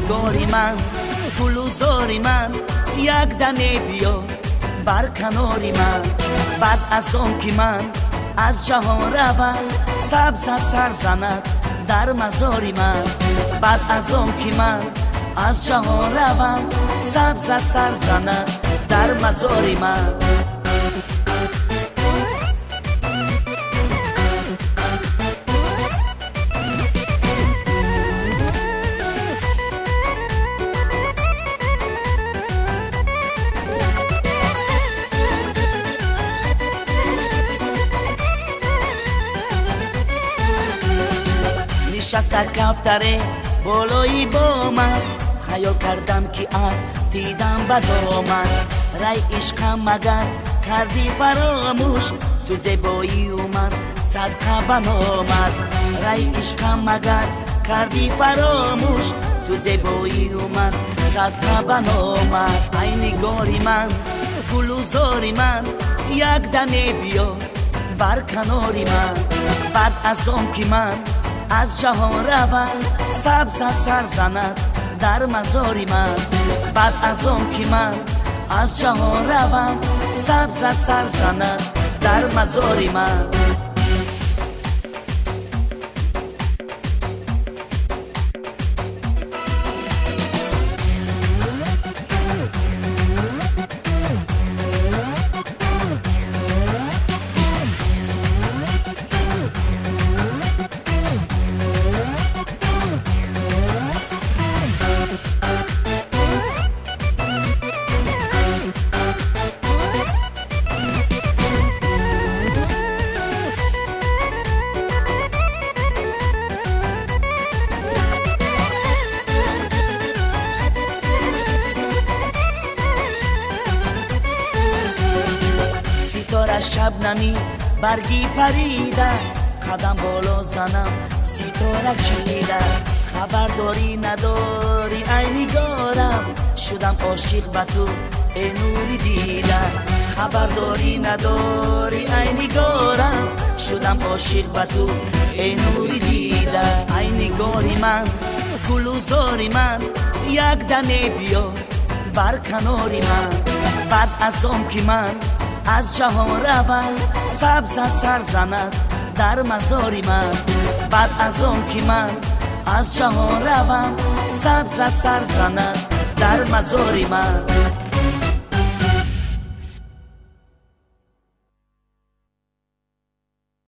نگاری من گلوزاری من یک دمه بیا بر کناری من بعد از آن که من از جهان روم سبز سر زند در مزاری من بعد از آن که من از جهان روم سبز سر زند در مزاری من نشسته کفتره بالایی با من خیال کردم که دیدم به دامن رای عشقم مگر کردی فراموش تو زیبایی اومد صدقه بنامد رای عشقم مگر کردی فراموش تو زیبایی اومد صدقه بنامد ای نگاری من گلوزاری من یک دمه بیا بر کناری من بعد از آن که من از جهان روم سبز سر زند در مزاری من بعد از آن که من از جهان روم سبز سر زند در مزاری من ستاره شبنمی برگی پریده قدم بالا زنم ستاره چیده خبر داری نداری ای نگارم شدم عاشق به تو ای نوری دیدم خبر داری نداری ای نگارم شدم عاشق به تو ای نوری دیدم ای نگاری من گلوزاری من یک دمه بیا بر کناری من بعد از آن که من از جهان روم سبز سر زند در مزاری من بعد از آن که من از جهان روم سبز سر زند در مزاری من